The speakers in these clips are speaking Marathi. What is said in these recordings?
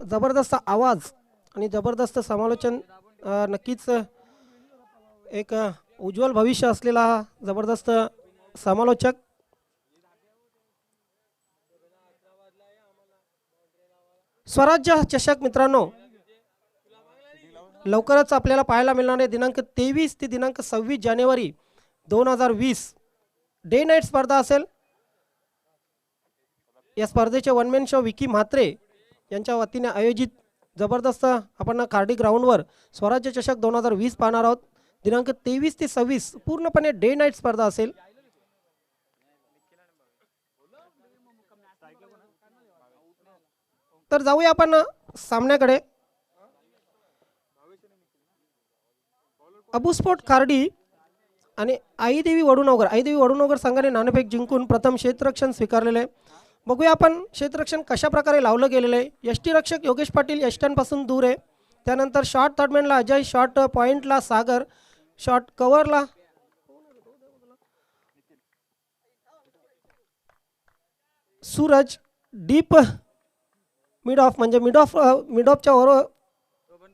जबरदस्त आवाज आणि जबरदस्त समालोचन नक्कीच एक उज्ज्वल भविष्य असलेला हा जबरदस्त समालोचक स्वराज्य चषक मित्रांनो लवकरच आपल्याला पाहायला मिळणार आहे दिनांक 23 ते दिनांक 26 जानेवारी 2020 डे नाईट स्पर्धा असेल। या स्पर्धेचे one man show Vicky Mhatre यांच्या वतीने आयोजित जबरदस्त आपण कार्डी ग्राउंडवर स्वराज्य चषक 2020 पाहणार आहोत। दिनांक 23 ते 26 पूर्णपणे डे नाईट स्पर्धा असेल। तर जाऊया आपण सामन्याकडे। अबुस्पोर्ट कार्डी आणि आईदेवी वडुनगर संघाने नाणेफेक जिंकून प्रथम क्षेत्ररक्षण स्वीकारलेले आहे। बघूया आपण क्षेत्ररक्षण कशा प्रकारे लावलं गेलेलं आहे। यष्टीरक्षक योगेश पाटील यष्ट्यांपासून दूर आहे। त्यानंतर शॉट थर्डमॅनला अजय, शॉट पॉइंटला सागर, शॉट कव्हरला सूरज, डीप मिड ऑफ म्हणजे मिड ऑफच्या वर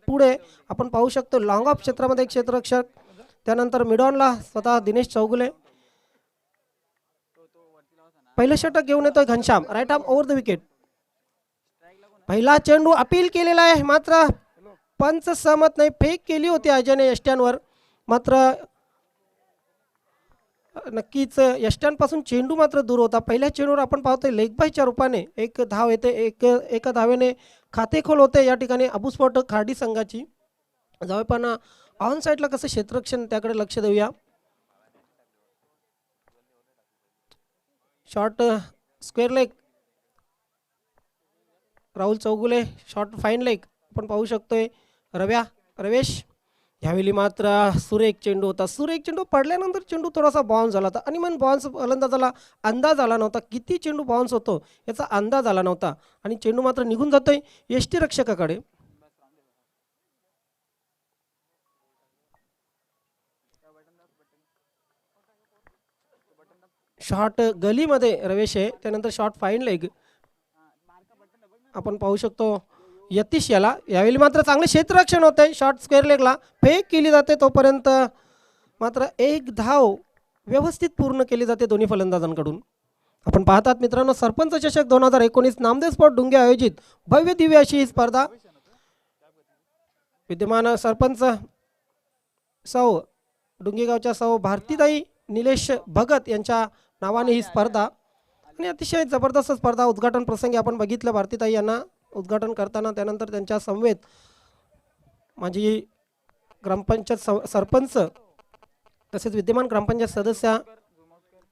पुढे आपण पाहू शकतो लॉंग ऑफ क्षेत्रामध्ये एक क्षेत्ररक्षक। त्यानंतर मिडॉनला स्वतः दिनेश चौगुले, पहिलं षटक घेऊन येतोय Ghanshyam, right arm over the wicket. पहिला चेंडू अपील केलेला आहे मात्र पंच सहमत नाही। फेक केली होती अजयने यष्ट्यांवर, मात्र नक्कीच यष्ट्यांपासून चेंडू मात्र दूर होता। पहिल्या चेंडूवर आपण पाहतोय लेग बायच्या रूपाने एक धाव येते, एका धावेने खातेखोल होते या ठिकाणी अबुस्पोर्ट कार्डी संघाची। जाऊया पण ऑन साईडला कसं क्षेत्ररक्षण त्याकडे लक्ष देऊया। Shot square leg Rahul Chougule, shot fine leg आपण पाहू शकतोय रवेश। ह्यावेळी मात्र सुरेख चेंडू होता, सुरेख चेंडू पडल्यानंतर चेंडू थोडासा बाउन्स झाला होता आणि मग बाउन्स फलंदाजाला अंदाज आला नव्हता किती चेंडू बाउन्स होतो याचा अंदाज आला नव्हता आणि चेंडू मात्र निघून जातोय यष्टीरक्षकाकडे। शॉट गलीमध्ये रवेश आहे, त्यानंतर शॉट फाईन लेग आपण पाहू शकतो यतीश याला। यावेळी मात्र चांगले क्षेत्ररक्षण होते, शॉट स्क्वेअर लेगला फेक केली जाते तोपर्यंत मात्र एक धाव व्यवस्थित पूर्ण केली जाते दोन्ही फलंदाजांकडून। आपण पाहतात मित्रांनो सरपंच चषक 2019 नामदेव स्पोर्ट डुंगे आयोजित भव्य दिव्य अशी ही स्पर्धा। विद्यमान सरपंच सौ डुंगेगावच्या सौ भारतीताई निलेश भगत यांच्या नावाने ही स्पर्धा आणि अतिशय जबरदस्त स्पर्धा। उद्घाटन प्रसंगी आपण बघितलं भारतीताई यांना उद्घाटन करताना, त्यानंतर त्यांच्या समवेत माजी ग्रामपंचायत सरपंच तसेच विद्यमान ग्रामपंचायत सदस्या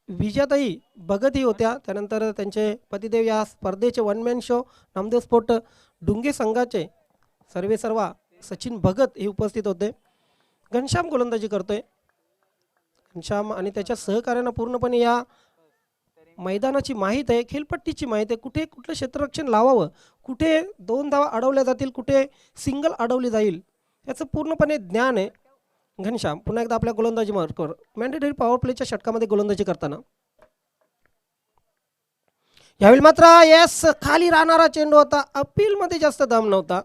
विजयाताई भगत ही होत्या। त्यानंतर त्यांचे पतिदेव या स्पर्धेचे one man show Namdev sport Dunge संघाचे सर्वेसर्वा सचिन भगत हे उपस्थित होते। घनश्याम गोलंदाजी करतोय, घनश्याम आणि त्याच्या सहकार्यांना पूर्णपणे या मैदानाची माहिती आहे, खेळपट्टीची माहिती आहे, कुठे कुठलं क्षेत्ररक्षण लावावं, कुठे दोन धावा अडवल्या जातील, कुठे सिंगल अडवली जाईल याचं पूर्णपणे ज्ञान आहे। घनश्याम पुन्हा एकदा आपल्या गोलंदाजी मार्कवर मॅन्डेटरी पॉवर प्लेच्या षटकामध्ये गोलंदाजी करताना यावेळी मात्र यस खाली राहणारा चेंडू होता, अपील मध्ये जास्त दम नव्हता,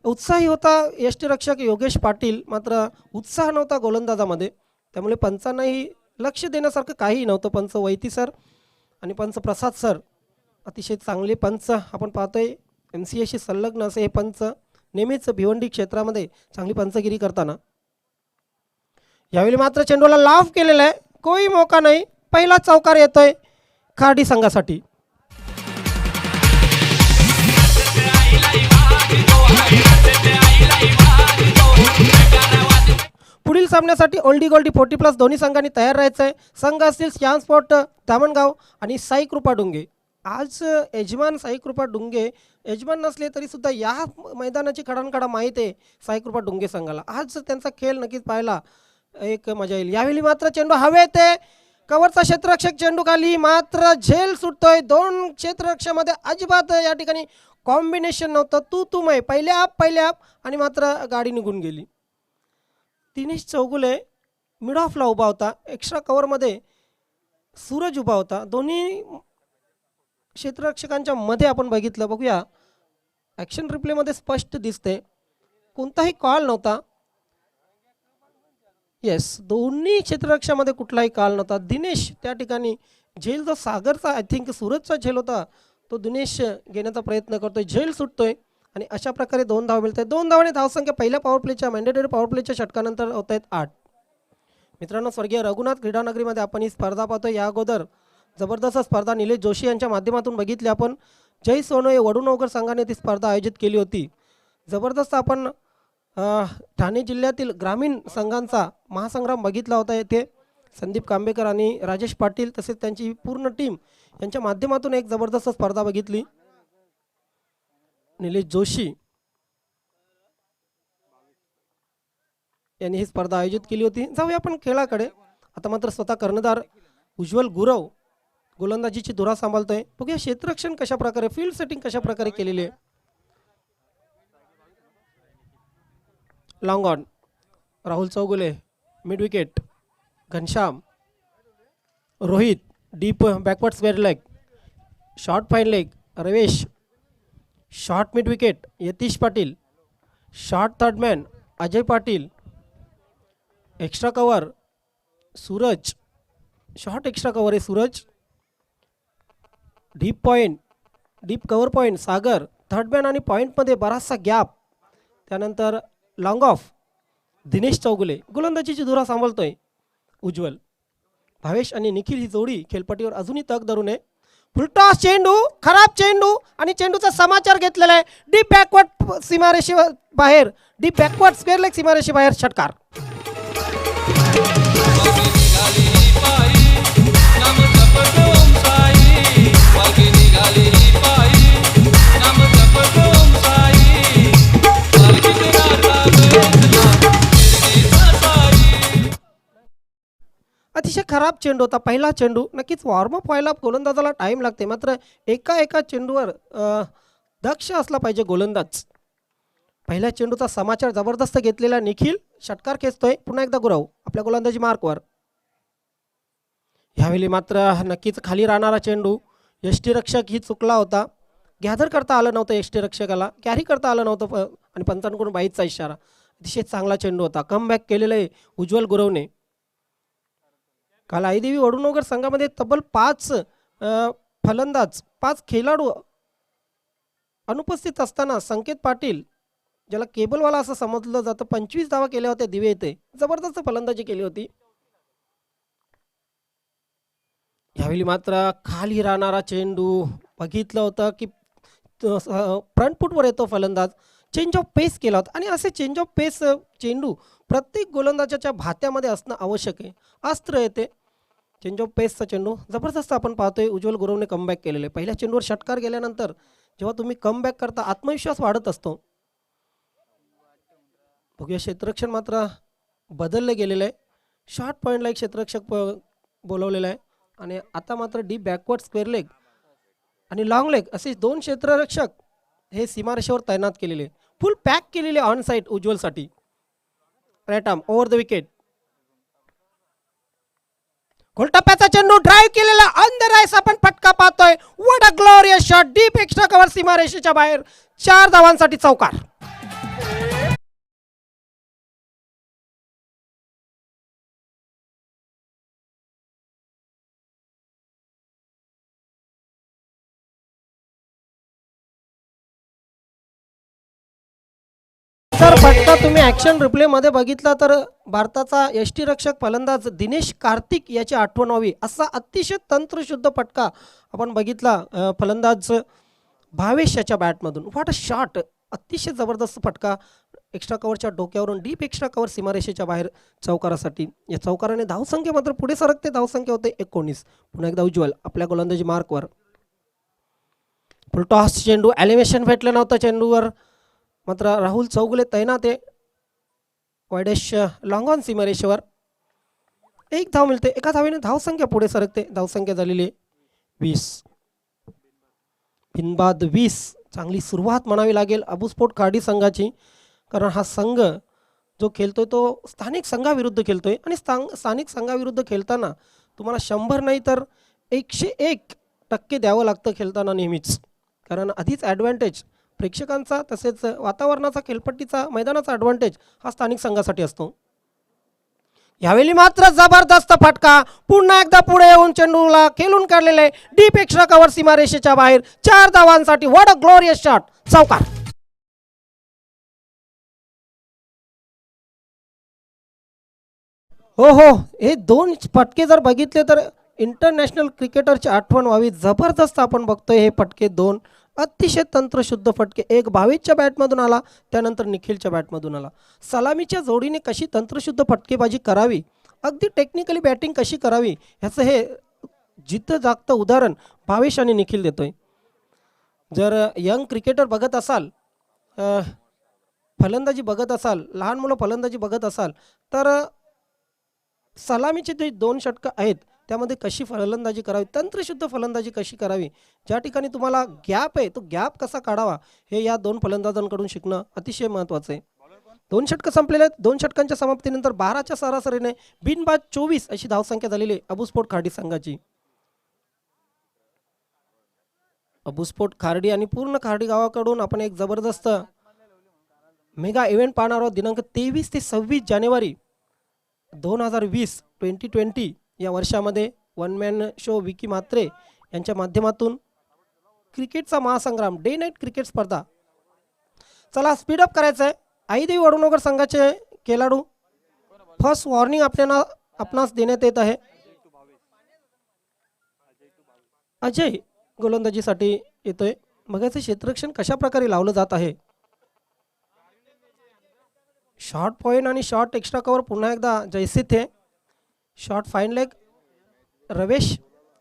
उत्साही होता यष्टीरक्षक योगेश पाटील, मात्र उत्साह नव्हता गोलंदाजामध्ये, त्यामुळे पंचांनाही लक्ष देण्यासारखं काही नव्हतं। पंच वैती सर आणि पंच प्रसाद सर अतिशय चांगले पंच आपण पाहतोय, MCAशी संलग्न असे हे पंच नेहमीच भिवंडी क्षेत्रामध्ये चांगली पंचगिरी करताना। यावेळी मात्र चेंडूला लाफ केलेला आहे, कोई मौका नाही, पहिला चौकार येतोय कार्डी संघासाठी। पुढील सामन्यासाठी ओल्डी गोल्डी 40+ दोन्ही संघांनी तयार राहायचं आहे। संघ असतील श्याम स्पोर्ट धामणगाव आणि साई कृपा डुंगे। आज यजमान साई कृपा डुंगे यजमान नसले तरी सुद्धा या मैदानाची खडानखडा माहीत आहे साई कृपा डुंगे संघाला। आज त्यांचा खेळ नक्कीच पाहायला एक मजा येईल। यावेळी मात्र चेंडू हवेत आहे, कव्हरचा क्षेत्ररक्षक चेंडू खाली, मात्र झेल सुटतोय। दोन क्षेत्ररक्षकामध्ये अजिबात या ठिकाणी कॉम्बिनेशन नव्हतं, तू मै पहिले आप आणि मात्र गाडी निघून गेली। दिनेश चौगुले मिड ऑफला उभा होता, एक्स्ट्रा कव्हरमध्ये सूरज उभा होता, दोन्ही क्षेत्ररक्षकांच्या मध्ये आपण बघितलं। बघूया ॲक्शन रिप्लेमध्ये स्पष्ट दिसते, कोणताही कॉल नव्हता. येस, दोन्ही क्षेत्ररक्षामध्ये कुठलाही कॉल नव्हता. दिनेश त्या ठिकाणी झेल जो सागरचा आय थिंक सूरजचा झेल होता तो दिनेश घेण्याचा प्रयत्न करतोय, झेल सुटतोय आणि अशा प्रकारे 2 धाव मिळत आहेत. 2 धावाने धावसंख्या पहिल्या पॉवर प्लेच्या मॅन्डेटरी पॉवर प्लेच्या षटकानंतर होत आहेत 8. मित्रांनो, स्वर्गीय रघुनाथ क्रीडानगरीमध्ये आपण ही स्पर्धा पाहतोय. या अगोदर जबरदस्त स्पर्धा निलेश जोशी यांच्या माध्यमातून बघितली आपण. जय सोनोये वडूनवकर संघाने ती स्पर्धा आयोजित केली होती. जबरदस्त आपण ठाणे जिल्ह्यातील ग्रामीण संघांचा महासंग्राम बघितला होता. येथे संदीप कांबेकर आणि राजेश पाटील तसेच त्यांची पूर्ण टीम यांच्या माध्यमातून एक जबरदस्त स्पर्धा बघितली. निलेश जोशी यांनी ही स्पर्धा आयोजित केली होती. जाऊया आपण खेळाकडे. आता मात्र स्वतः कर्णधार उज्ज्वल गुरव गोलंदाजीची धुरा सांभाळतोय. बघूया क्षेत्ररक्षण कशा प्रकारे, फील्ड सेटिंग कशा प्रकारे केलेली आहे. Long on Rahul Chaugule, mid wicket Ghanshyam, Rohit deep backward square leg, short fine leg Ravesh, short mid wicket Yatish Patil, short third man Ajay Patil, extra cover Suraj, short extra cover आहे Suraj, deep point deep cover point Sagar, third man आणि पॉईंटमध्ये बराचसा गॅप. त्यानंतर लॉंग ऑफ दिनेश चौगुले. गोलंदाजीची धुरा सांभाळतोय उज्ज्वल. भावेश आणि निखिल ही जोडी खेळपट्टीवर अजूनही तग धरून आहे. फुलटॉस चेंडू, खराब चेंडू आणि चेंडूचा समाचार घेतलेला आहे. डीप बॅकवर्ड सीमारेषे बाहेर, डीप बॅकवर्ड स्क्वेअर लेग सीमारेषे बाहेर षटकार. अतिशय खराब चेंडू होता पहिला चेंडू. नक्कीच वॉर्मअप व्हायला गोलंदाजाला टाईम लागते, मात्र एका चेंडूवर दक्ष असला पाहिजे गोलंदाज. पहिल्या चेंडूचा समाचार जबरदस्त घेतलेला निखिल षटकार खेचतोय. पुन्हा एकदा गुरव आपल्या गोलंदाजी मार्कवर. ह्यावेळी मात्र नक्कीच खाली राहणारा चेंडू, यष्टीरक्षक ही चुकला होता. गॅदर करता आलं नव्हतं यष्टीरक्षकाला, कॅरी करता आलं नव्हतं आणि पंचांकडून बाईचा इशारा. अतिशय चांगला चेंडू होता. कमबॅक केलेलं आहे उज्ज्वल गुरवने. काल आईदेवी वडूनगर संघामध्ये तब्बल 5 फलंदाज 5 खेळाडू अनुपस्थित असताना संकेत पाटील, ज्याला केबलवाला असं समजलं जातं, 25 धावा केल्या होत्या दिवे येथे. जबरदस्त फलंदाजी केली होती. यावेळी मात्र खाली राहणारा चेंडू बघितलं होतं की फ्रंट फुटवर येतो फलंदाज. चेंज ऑफ पेस केला होता आणि असे चेंज ऑफ पेस चेंडू प्रत्येक गोलंदाजाच्या भात्यामध्ये असणं आवश्यक आहे. अस्त्र येते चेंज ऑफ पेसचा चेंडू जबरदस्त आपण पाहतोय. उज्ज्वल गुरवने कमबॅक केलेले आहे. पहिल्या चेंडूवर षटकार गेल्यानंतर जेव्हा तुम्ही कमबॅक करता आत्मविश्वास वाढत असतो. बघूया क्षेत्ररक्षण मात्र बदलले गेलेलं आहे. शॉर्ट पॉईंटला एक क्षेत्ररक्षक बोलवलेला आहे आणि आता मात्र डीप बॅकवर्ड स्क्वेअर लेग आणि लॉंग लेग असे 2 क्षेत्ररक्षक हे सीमारेषेवर तैनात केलेले. फुल पॅक केलेले ऑन साईड उज्ज्वलसाठी. Right arm over the wicket. गोलटप्प्याचा चेंडू ड्राईव्ह केलेला ऑन द राईस आपण फटका पाहतोय. What a glorious shot, deep extra cover सीमारेषेच्या बाहेर. 4 धावांसाठी चौकार. जर फटका तुम्ही ॲक्शन रिप्लेमध्ये बघितला तर भारताचा यष्टीरक्षक फलंदाज दिनेश कार्तिक याची आठवण व्हावी असा अतिशय तंत्रशुद्ध फटका आपण बघितला फलंदाज भावेश याच्या बॅटमधून. व्हॉट अ शॉट, अतिशय जबरदस्त फटका एक्स्ट्रा कव्हरच्या डोक्यावरून डीप एक्स्ट्रा कव्हर सीमारेषेच्या बाहेर चौकारासाठी. या चौकाराने धावसंख्या मात्र पुढे सरकते. धावसंख्या होते 19. पुन्हा एकदा उज्ज्वल आपल्या गोलंदाजी मार्कवर. फुलटॉस चेंडू, ॲलिव्हेशन भेटलं नव्हतं चेंडूवर, मात्र राहुल चौगुले तैनात आहे. वायडेश लॉंग ऑन सीमारेषेवर. 1 धाव मिळते. एका धावेने धावसंख्या पुढे सरकते. धावसंख्या झालेली आहे 20. बिनबाद 20. चांगली सुरुवात म्हणावी लागेल अबुस्पोर्ट खाडी संघाची, कारण हा संघ जो खेळतोय तो स्थानिक संघाविरुद्ध खेळतोय आणि स्थानिक संघाविरुद्ध खेळताना तुम्हाला 100 नाही तर 101% द्यावं लागतं खेळताना नेहमीच, कारण आधीच ॲडव्हान्टेज प्रेक्षकांचा तसेच वातावरणाचा, खेळपट्टीचा, मैदानाचा ॲडव्हान्टेज हा स्थानिक संघासाठी असतो. यावेळी मात्र जबरदस्त फटका, पुन्हा एकदा पुढे येऊन चेंडूला खेळून काढलेले डीप एक्स्ट्रा कव्हर सीमारेषेच्या बाहेर 4 धावांसाठी. व्हॉट अ ग्लोरियस शॉट, चौकार. हो हो, हे दोन फटके जर बघितले तर इंटरनॅशनल क्रिकेटरची आठवण व्हावी. जबरदस्त आपण बघतोय हे फटके, दोन अतिशय तंत्रशुद्ध फटके. एक भावेशच्या बॅटमधून आला, त्यानंतर निखिलच्या बॅटमधून आला. सलामीच्या जोडीने कशी तंत्रशुद्ध फटकेबाजी करावी, अगदी टेक्निकली बॅटिंग कशी करावी, ह्याचं हे जिथं जागतं उदाहरण भावेश आणि निखिल देतोय. जर यंग क्रिकेटर बघत असाल, फलंदाजी बघत असाल, लहान मुलं फलंदाजी बघत असाल, तर सलामीचे जे 2 षटकं आहेत त्यामध्ये कशी फलंदाजी करावी, तंत्रशुद्ध फलंदाजी कशी करावी, ज्या ठिकाणी तुम्हाला गॅप आहे तो गॅप कसा काढावा, हे या 2 फलंदाजांकडून शिकणं अतिशय महत्त्वाचं आहे. 2 षटकं संपलेले आहेत. 2 षटकांच्या समाप्तीनंतर 12च्या सरासरीने बिनबाद 24 अशी धावसंख्या झालेली आहे अबुस्पोर्ट खार्डी संघाची. अबुस्पोर्ट खार्डी आणि पूर्ण खार्डी गावाकडून आपण एक जबरदस्त मेगा इव्हेंट पाहणार आहोत. दिनांक 23 ते 26 जानेवारी 2020 या वर्षामध्ये one man show Vicky Mhatre यांच्या माध्यमातून क्रिकेटचा महासंग्राम डे नाईट क्रिकेट स्पर्धा. चला स्पीडअप करायचं आहे. आईदेवी वडूनगर संघाचे खेळाडू, फर्स्ट वॉर्निंग आपणास देण्यात येत आहे. अजय गोलंदाजीसाठी येतोय. बघायचं क्षेत्ररक्षण कशा प्रकारे लावलं जात आहे. शॉर्ट पॉईंट आणि शॉर्ट एक्स्ट्रा कवर पुन्हा एकदा जैसे थे. Short fine leg Ravesh,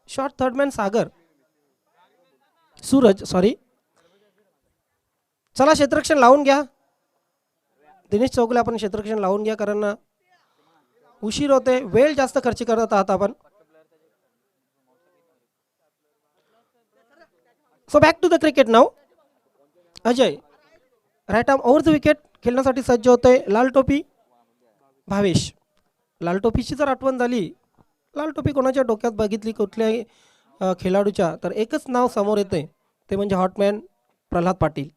short third man Sagar, Suraj sorry. चला क्षेत्ररक्षण लावून घ्या. दिनेश चौगले आपण क्षेत्ररक्षण लावून घ्या, कारण उशीर होते, वेळ जास्त खर्च करत आहात आपण. So back to the cricket नाव. Ajay right arm over the wicket खेळण्यासाठी सज्ज होतोय. लाल टोपी भावेश. लाल टोपीची जर आठवण झाली, लाल टोपी कोणाच्या डोक्यात बघितली कुठल्याही खेळाडूच्या, तर एकच नाव समोर येते, ते म्हणजे हॉटमॅन प्रल्हाद पाटील.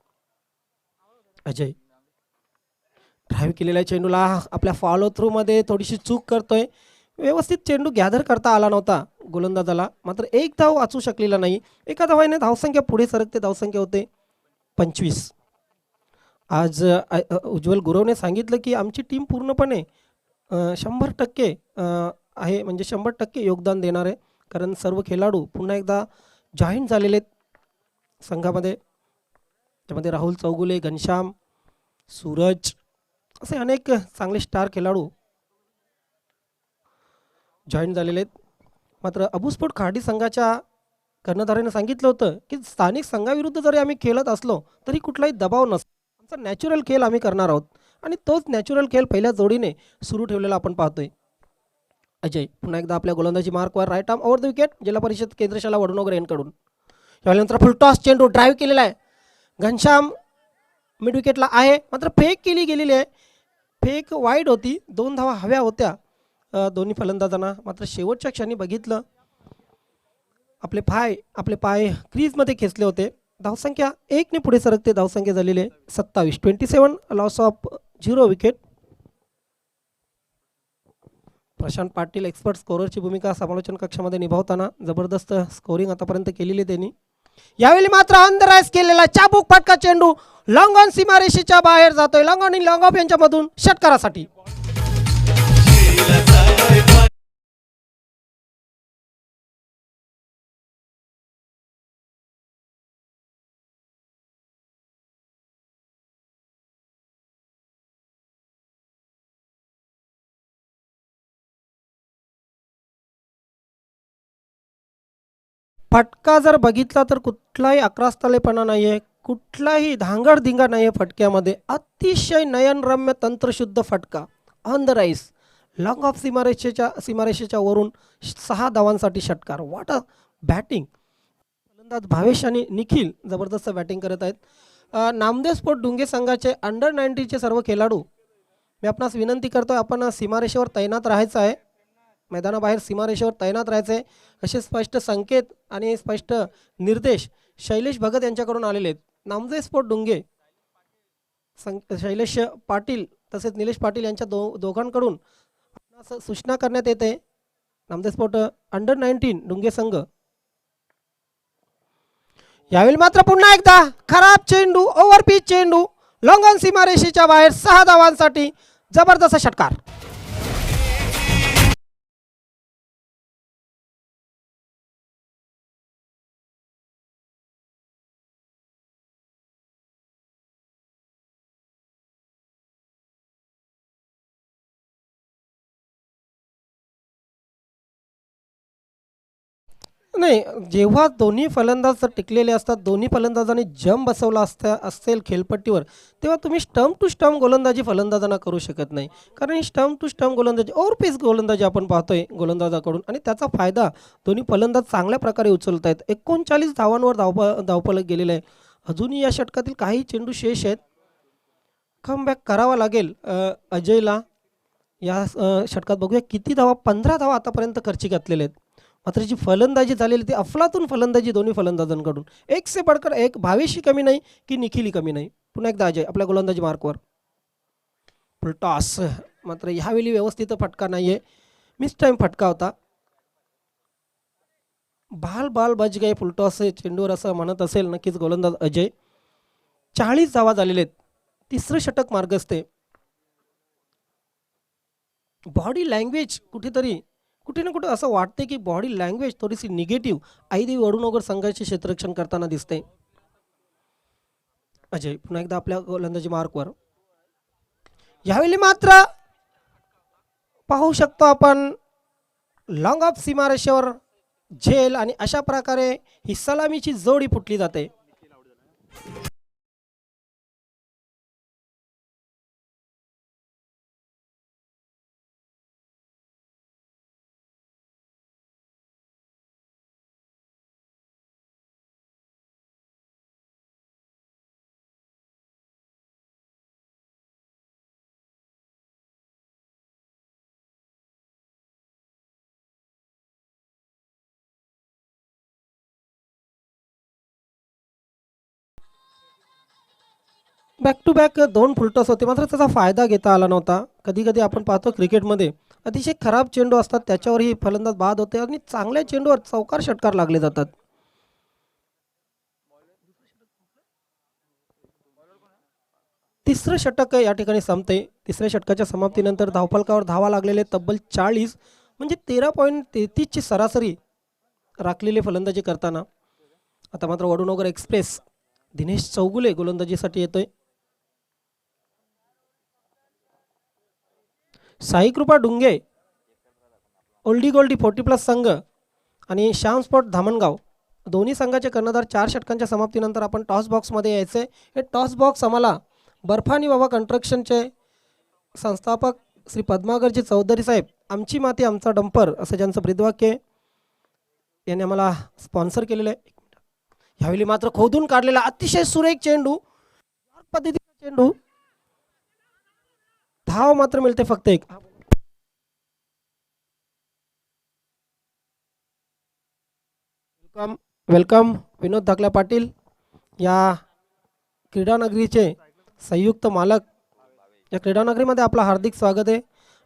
अजय ड्राईव्ह केलेल्या चेंडूला आपल्या फॉलो थ्रूमध्ये थोडीशी चूक करतोय. व्यवस्थित चेंडू गॅदर करता आला नव्हता गोलंदाजाला, मात्र एक धाव वाचू शकलेला नाही. एका धावाने धावसंख्या पुढे सरकते, धावसंख्या होते 25. आज उज्ज्वल गुरवने सांगितलं की आमची टीम पूर्णपणे 100% आहे, म्हणजे 100% योगदान देणार आहे, कारण सर्व खेळाडू पुन्हा एकदा जॉईंट झालेले आहेत संघामध्ये. त्यामध्ये राहुल चौगुले, घनश्याम, सूरज असे अनेक चांगले स्टार खेळाडू जॉईन झालेले आहेत. मात्र अबुस्पोर्ट खार्डी संघाच्या कर्णधाराने सांगितलं होतं की स्थानिक संघाविरुद्ध जरी आम्ही खेळत असलो तरी कुठलाही दबाव नसतो, आमचा नॅचरल खेळ आम्ही करणार आहोत, आणि तोच नॅचरल खेळ पहिल्या जोडीने सुरू ठेवलेला आपण पाहतोय. अजय पुन्हा एकदा आपल्या गोलंदाजी मार्कवर right arm over the wicket Zilla Parishad केंद्रशाला वडूनगर यांकडून. यानंतर फुल टॉस चेंडू ड्राईव्ह केलेला आहे. घनश्याम मिड विकेटला आहे, मात्र फेक केली गेलेली आहे. फेक वाईड होती, 2 धावा हव्या होत्या दोन्ही फलंदाजांना, मात्र शेवटच्या क्षणी बघितलं आपले पाय क्रीजमध्ये खेचले होते. धावसंख्या 1 ने पुढे सरकते, धावसंख्या झालेली आहे 27. 27 loss of 0 wicket. Prashant Patil expert स्कोररची भूमिका समालोचन कक्षामध्ये निभावताना जबरदस्त स्कोरिंग आतापर्यंत केलेली त्यांनी. यावेळी मात्र अंडरआइज केलेला चाबूक फटका चेंडू लॉंग ऑन सीमारेषेच्या बाहेर जातोय. लॉंग ऑन आणि लॉंग ऑफ यांच्यामधून षटकारासाठी. फटका जर बघितला तर कुठलाही अक्रास्तलेपणा नाही आहे, कुठलाही धांगडधिंगा नाही आहे फटक्यामध्ये. अतिशय नयनरम्य तंत्रशुद्ध फटका on the rice, long of सीमारेषेच्या वरून 6 धावांसाठी षटकार. What a batting. फलंदाज भावेश आणि निखिल जबरदस्त बॅटिंग करत आहेत. नामदेव स्पोर्ट डुंगे संघाचे अंडर 19चे सर्व खेळाडू, मी आपणास विनंती करतोय, आपण सीमारेषेवर तैनात राहायचं आहे, मैदानाबाहेर सीमारेषेवर तैनात राहायचे असे स्पष्ट संकेत आणि स्पष्ट निर्देश शैलेश भगत यांच्याकडून आलेले आहेत. नामदेव स्पोर्ट डुंगे शैलेश पाटील तसेच निलेश पाटील यांच्या दोघांकडून सूचना करण्यात येते. नामदेव स्पोर्ट अंडर-19 डुंगे संघ. यावेळी मात्र पुन्हा एकदा खराब चेंडू, ओव्हरपिच चेंडू, लॉंग ऑन सीमारेषेच्या बाहेर 6 धावांसाठी जबरदस्त षटकार. नाही, जेव्हा दोन्ही फलंदाज टिकलेले असतात, दोन्ही फलंदाजांनी जम बसवला असेल खेळपट्टीवर, तेव्हा तुम्ही स्टंप टू स्टंप गोलंदाजी फलंदाजांना करू शकत नाही. कारण ही स्टंप टू स्टंप गोलंदाजी, ओव्हरपेस गोलंदाजी आपण पाहतोय गोलंदाजाकडून, आणि त्याचा फायदा दोन्ही फलंदाज चांगल्या प्रकारे उचलत आहेत. 39 धावांवर धावफलक गेलेलं आहे. अजूनही या षटकातील काही चेंडू शेष आहेत. कमबॅक करावा लागेल अजयला या षटकात. बघूया किती धावा. 15 धावा आतापर्यंत खर्ची घातलेल्या आहेत. मात्र जी फलंदाजी झालेली ती अफलातून फलंदाजी दोन्ही फलंदाजांकडून. एक से बडकर एक, भावेशी कमी नाही की निखिली कमी नाही. पुन्हा एकदा अजय आपल्या गोलंदाजी मार्कवर. फुलटॉस, मात्र ह्यावेळी व्यवस्थित फटका नाहीये, मिस टाइम फटका होता. बाल बाल बच गए फुलटॉस चेंडूवर असं म्हणत असेल नक्कीच गोलंदाज अजय. 40 धावा झालेले आहेत. तिसरं षटक मार्गस्थे. बॉडी लँग्वेज कुठे ना कुठे असं वाटते की बॉडी लँग्वेज थोडीशी निगेटिव्ह आईदेवी वडूनगर संघाचे क्षेत्ररक्षण करताना दिसते. अजय पुन्हा एकदा आपल्या गोलंदाजी मार्कवर. यावेळी मात्र पाहू शकतो आपण लॉंग ऑफ सीमारेषेवर झेल, आणि अशा प्रकारे ही सलामीची जोडी फुटली जाते. बॅक टू बॅक 2 फुलटॉस होते, मात्र त्याचा फायदा घेता आला नव्हता. कधी कधी आपण पाहतो क्रिकेटमध्ये अतिशय खराब चेंडू असतात, त्याच्यावरही फलंदाज बाद होते आणि चांगल्या चेंडूवर चौकार षटकार लागले जातात. तिसरं षटक या ठिकाणी संपते. तिसऱ्या षटकाच्या समाप्तीनंतर धावफलकावर धावा लागलेले तब्बल 40, म्हणजे 13.33 ची सरासरी राखलेली फलंदाजी करताना. आता मात्र वडूनगर एक्सप्रेस दिनेश चौगुले गोलंदाजीसाठी येतोय. साई कृपा डुंगे ओल्डी गोल्डी 40+ संघ आणि श्याम स्पोर्ट धामणगाव दोन्ही संघाचे कर्णधार 4 षटकांच्या समाप्तीनंतर आपण टॉस बॉक्समध्ये यायचे. हे टॉस बॉक्स आम्हाला बर्फानी बाबा कंस्ट्रक्शनचे संस्थापक श्री पद्मागरजी चौधरी साहेब, आमची माती आमचा डंपर असं ज्यांचं ब्रीदवाक्य यांनी आम्हाला स्पॉन्सर केलेलं आहे. ह्यावेळी मात्र खोदून काढलेला अतिशय सुरेख चेंडू, पद्धतीचा चेंडू, धाव मात्र मिळते फक्त एक. वेलकम विनोद धाकल्या पाटील, या क्रीडानगरीचे संयुक्त मालक. या क्रीडानगरीमध्ये आपलं हार्दिक स्वागत आहे.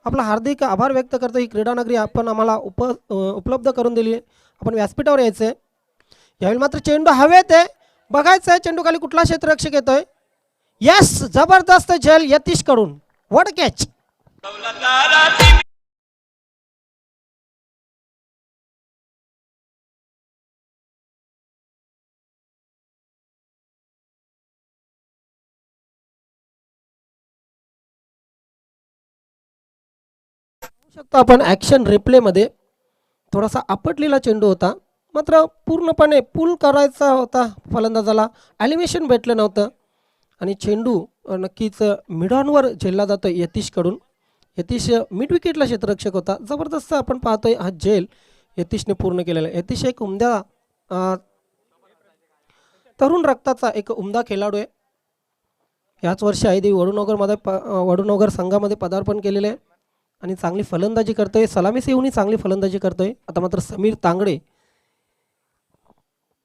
आपला हार्दिक आभार व्यक्त करतो. ही क्रीडानगरी आपण आम्हाला उपलब्ध करून दिली. आपण व्यासपीठावर यायचं आहे. यावेळी मात्र चेंडू हवेत आहे, बघायचं आहे चेंडू खाली कुठला क्षेत्ररक्षक येतोय. यस, जबरदस्त झेल यतीश कडून, वड कॅच. शकतो आपण ॲक्शन रिप्लेमध्ये थोडासा आपटलेला चेंडू होता, मात्र पूर्णपणे पुल करायचा होता फलंदाजाला, ॲलिमिनेशन भेटलं नव्हतं आणि चेंडू नक्कीच मिडॉनवर झेलला जातो यतीशकडून. यतीश मिड विकेटला क्षेत्ररक्षक होता. जबरदस्त आपण पाहतोय हा झेल यतीशने पूर्ण केलेला आहे. यतीश एक उमद्या तरुण रक्ताचा एक उमदा खेळाडू आहे. याच वर्षी आईदेवी वडूनगर संघामध्ये पदार्पण केलेले आहे आणि चांगली फलंदाजी करतोय. सलामी सेवनी चांगली फलंदाजी करतोय. आता मात्र समीर तांगडे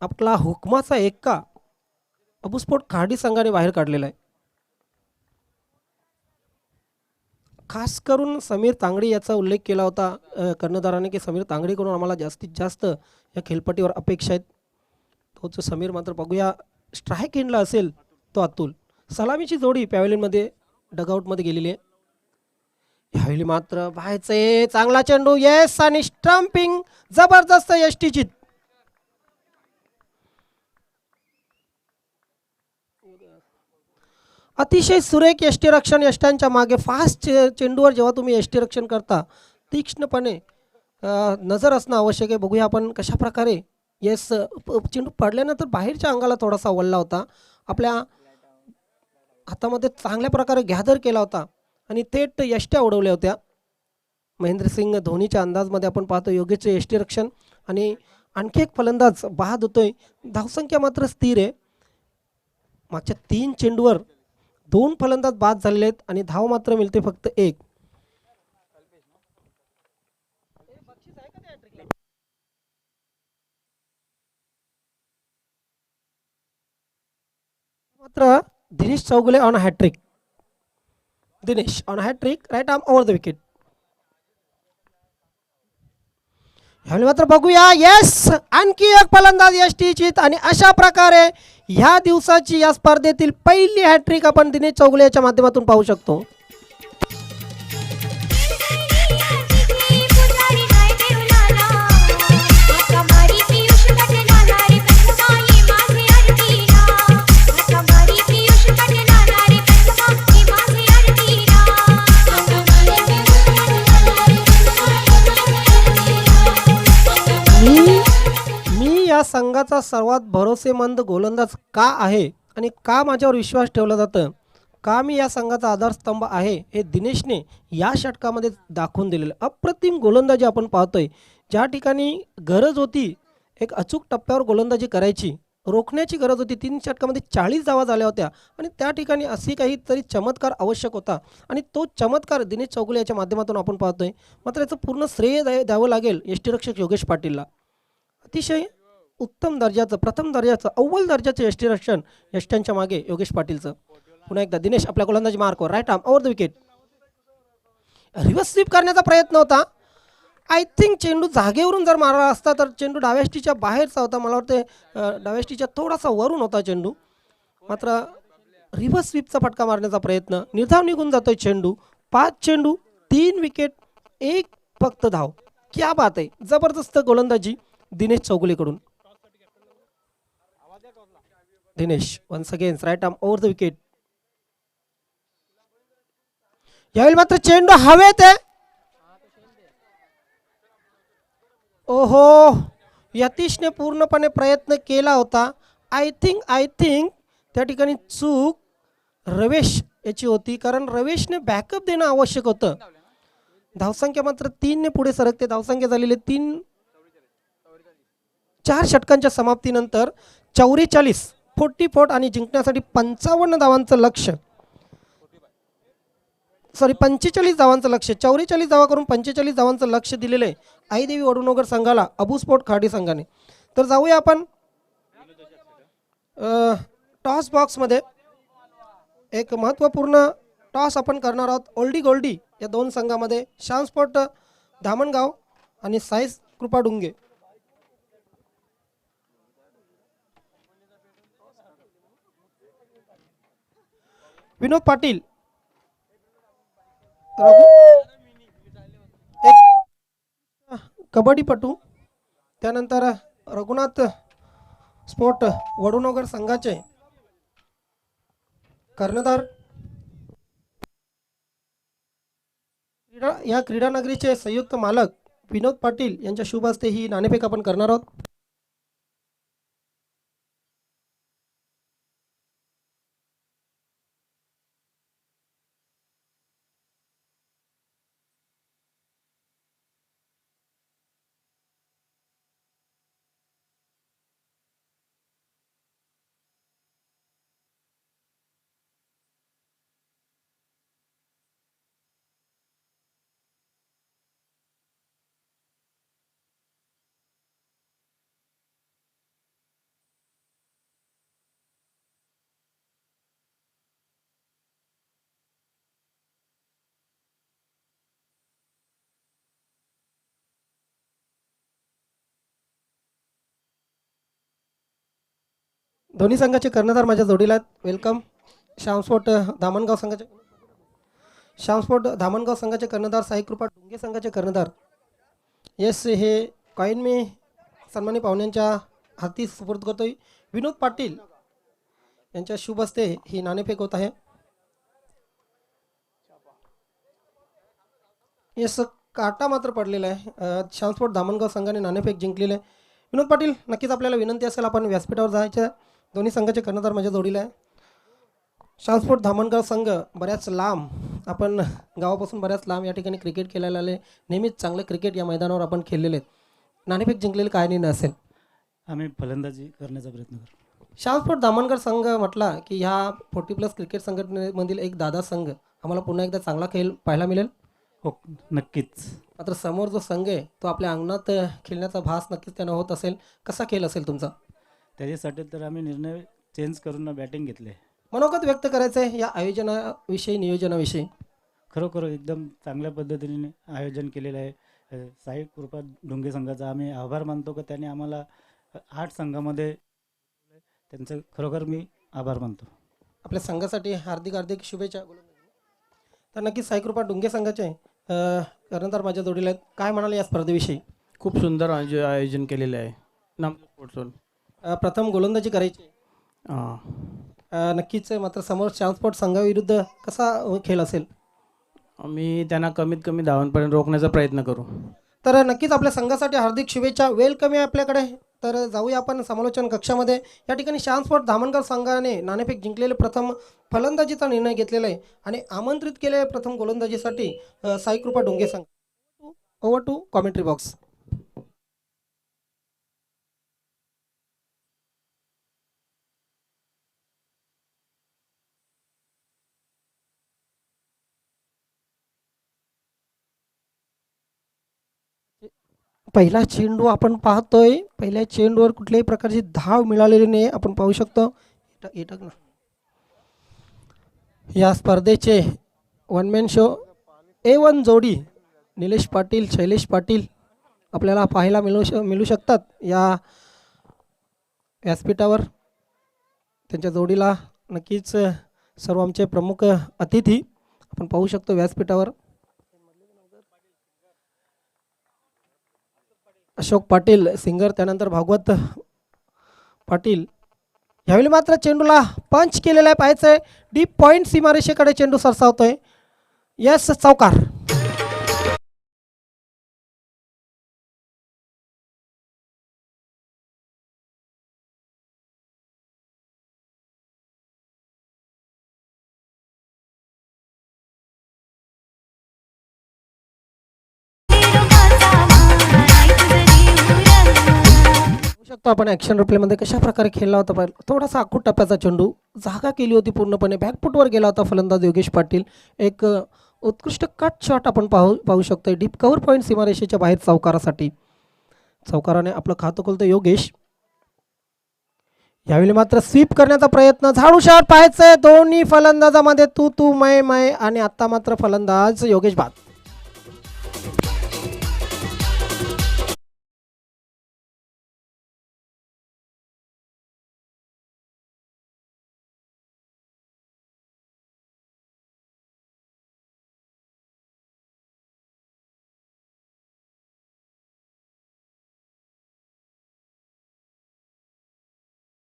आपला हुकमाचा एक्का अबूस्फोट खाडी संघाने बाहेर काढलेला आहे. खास करून समीर तांगडी याचा उल्लेख केला होता कर्णधाराने की समीर तांगडीकडून आम्हाला जास्तीत जास्त या खेळपट्टीवर अपेक्षा आहेत. तोच समीर मात्र बघूया स्ट्राईक एंडला असेल तो अतुल. सलामीची जोडी पॅव्हलियनमध्ये डगआउटमध्ये गेलेली आहे. ह्यावेळी मात्र पाहायचंय चांगला चेंडू येस आणि स्टंपिंग जबरदस्त यष्टीची. अतिशय सुरेख यष्टीरक्षण. यष्ट्यांच्या मागे फास्ट चेंडूवर जेव्हा तुम्ही यष्टीरक्षण करता तीक्ष्णपणे नजर असणं आवश्यक आहे. बघूया आपण कशा प्रकारे येस चेंडू पडल्यानंतर बाहेरच्या अंगाला थोडासा वळला होता. आपल्या हातामध्ये चांगल्या प्रकारे गॅदर केला होता आणि थेट यष्ट्या उडवल्या होत्या. महेंद्रसिंग धोनीच्या अंदाजमध्ये आपण पाहतो योग्यचे यष्टीरक्षण आणि आणखी एक फलंदाज बाद होतोय. धावसंख्या मात्र स्थिर आहे. मागच्या 3 चेंडूवर 2 फलंदाज बाद झालेले आहेत आणि धाव मात्र मिळते फक्त 1. मात्र Dinesh Chougule on hat-trick. Dinesh on hat-trick right arm over the wicket. ह्यावेळी मात्र बघूया येस आणखी एक फलंदाज यष्टीचित आणि अशा प्रकारे ह्या दिवसाची या स्पर्धेतील पहिली हॅट्रिक आपण दिनेश चौगुले याच्या माध्यमातून पाहू शकतो. मी या संघाचा सर्वात भरोसेमंद गोलंदाज का आहे आणि का माझ्यावर विश्वास ठेवला जातं, का मी या संघाचा आधारस्तंभ आहे हे दिनेशने या षटकामध्ये दाखवून दिलेलं. अप्रतिम गोलंदाजी आपण पाहतोय. ज्या ठिकाणी गरज होती एक अचूक टप्प्यावर गोलंदाजी करायची, रोखण्याची गरज होती, 3 षटकामध्ये 40 धावा झाल्या होत्या आणि त्या ठिकाणी अशी काहीतरी चमत्कार आवश्यक होता आणि तो चमत्कार दिनेश चौगुले याच्या माध्यमातून आपण पाहतोय. मात्र याचं पूर्ण श्रेय द्यावं लागेल यष्टीरक्षक योगेश पाटीलला. अतिशय उत्तम दर्जाचं प्रथम दर्जाचं अव्वल दर्जाचं यष्टीरक्षण यष्ट्यांच्या मागे योगेश पाटीलचं. पुन्हा एकदा दिनेश आपल्या गोलंदाजी मार्कवर right arm over the wicket. Reverse sweep करण्याचा प्रयत्न होता. आय थिंक चेंडू जागेवरून जर मारला असता तर चेंडू डाव्याष्टीच्या बाहेरचा होता. मला वाटते डाव्याष्टीच्या थोडासा वरून होता चेंडू. मात्र रिव्हर्स स्वीपचा फटका मारण्याचा प्रयत्न, निर्धाव निघून जातोय चेंडू. 5 चेंडू 3 विकेट 1 फक्त धाव. क्या बात आहे. जबरदस्त गोलंदाजी दिनेश चौगुलेकडून. Dinesh once again right arm over the wicket. यावेळी मात्र चेंडू हवेत आहे. ओहो, यतीशने पूर्णपणे प्रयत्न केला होता. आय थिंक त्या ठिकाणी चूक रवेश याची होती, कारण रवेशने बॅकअप देणं आवश्यक होतं. धावसंख्या मात्र 3 ने पुढे सरकते. धावसंख्या झालेली 4 षटकांच्या समाप्तीनंतर 44 आणि जिंकण्यासाठी 55 धावांचं लक्ष्य, 45 धावांचं लक्ष्य, 44 धावा करून 45 धावांचं लक्ष दिलेलं आहे आईदेवी वडुनगर संघाला अबूस्फोट खाडी संघाने. तर जाऊया आपण टॉस बॉक्समध्ये. एक महत्त्वपूर्ण टॉस आपण करणार आहोत ओल्डी गोल्डी या 2 संघामध्ये. शामस्पोर्ट धामणगाव आणि साईस कृपा डुंगे. विनोद पाटील एक कबड्डीपटू, त्यानंतर रघुनाथ स्पोर्ट वडुनगर संघाचे कर्णधार, या क्रीडानगरीचे संयुक्त मालक विनोद पाटील यांच्या शुभ हस्ते ही नाणेफेक आपण करणार आहोत. दोन्ही संघाचे कर्णधार माझ्या जोडीला आहेत. वेलकम. श्यामस्पोर्ट धामणगाव संघाचे संघाचे कर्णधार साईकृपा डुंगे संघाचे कर्णधार यस हे कॉईन मी सन्मानी पाहुण्यांच्या हाती सुपूर्द करतोय. विनोद पाटील यांच्या शुभ हस्ते ही नाणेफेक होत आहे. यस काटा मात्र पडलेला आहे. श्यामस्पोर्ट धामणगाव संघाने नाणेफेक जिंकलेले आहे. विनोद पाटील नक्कीच आपल्याला विनंती असेल आपण व्यासपीठावर जायचं. दोन्ही संघाचे कर्णधार माझ्या जोडीला आहे. श्यामस्पोर्ट धामणगाव संघ बऱ्याच लांब आपण गावापासून बऱ्याच लांब या ठिकाणी क्रिकेट खेळायला आले. नेहमीच चांगले क्रिकेट या मैदानावर आपण खेळलेले आहेत. नाणेफेक जिंकलेले काय नाही नसेल. आम्ही फलंदाजी करण्याचा प्रयत्न करू. श्यामस्पोर्ट धामणगाव संघ म्हटला की ह्या 40+ क्रिकेट संघटनेमधील एक दादा संघ आम्हाला पुन्हा एकदा चांगला खेळ पाहायला मिळेल. हो नक्कीच. मात्र समोर जो संघ आहे तो आपल्या अंगणात खेळण्याचा भास नक्कीच त्यांना होत असेल. कसा खेळ असेल तुमचा? त्याच्यासाठी तर आम्ही निर्णय चेंज करून बॅटिंग घेतले. मनोगत व्यक्त करायचं आहे या आयोजनाविषयी नियोजनाविषयी. खरोखर एकदम चांगल्या पद्धतीने आयोजन केलेलं आहे. साई कृपा डोंगे संघाचा आम्ही आभार मानतो की त्याने आम्हाला 8 संघामध्ये त्यांचं खरोखर मी आभार मानतो. आपल्या संघासाठी हार्दिक हार्दिक शुभेच्छा. तर नक्कीच साईकृपा डुंगे संघाचे कर्णधार माझ्या जोडीला आहेत. काय म्हणाले या स्पर्धेविषयी? खूप सुंदर आयोजन केलेले आहे. प्रथम गोलंदाजी करायची. नक्कीच मात्र समोर श्यामस्पोर्ट संघाविरुद्ध कसा खेळ असेल? आम्ही त्यांना कमीत कमी धावांपर्यंत रोखण्याचा प्रयत्न करू. तर नक्कीच आपल्या संघासाठी हार्दिक शुभेच्छा. वेलकम आहे आपल्याकडे. तर जाऊया आपण समालोचन कक्षामध्ये. या ठिकाणी श्यामस्पोर्ट धामणगाव संघाने नाणेफेक जिंकलेले प्रथम फलंदाजीचा निर्णय घेतलेला आहे आणि आमंत्रित केले प्रथम गोलंदाजीसाठी साईकृपा डोंगे संघ. Over to commentary box. पहिला चेंडू आपण पाहतोय. पहिल्या चेंडूवर कुठल्याही प्रकारची धाव मिळालेली नाही आपण पाहू शकतो. या स्पर्धेचे वन मॅन शो A1 जोडी निलेश पाटील शैलेश पाटील आपल्याला पाहायला मिळू शकतात या व्यासपीठावर. त्यांच्या जोडीला नक्कीच सर्व आमचे प्रमुख अतिथी आपण पाहू शकतो व्यासपीठावर. अशोक पाटील सिंगर, त्यानंतर भागवत पाटील. यावेळी मात्र चेंडूला पंच केलेला आहे. पाहायचं आहे डीप पॉईंट सीमारेषेकडे चेंडू सरसावतोय. यस चौकार. शकतो आपण ॲक्शन रिप्लेमध्ये कशा प्रकारे खेळला होता. थोडासा आखूड टप्प्याचा चेंडू जागा केली होती पूर्णपणे. बॅकफुटवर गेला होता फलंदाज योगेश पाटील. एक उत्कृष्ट कट शॉट आपण पाहू शकतो. डीप कव्हर पॉईंट सीमारेषेच्या बाहेर चौकारासाठी. चौकाराने आपलं खातं खोलतं योगेश. यावेळी मात्र स्वीप करण्याचा प्रयत्न. झाडू शॉट पाहायचंय दोन्ही फलंदाजामध्ये तू मै आणि आता मात्र फलंदाज योगेश बाद.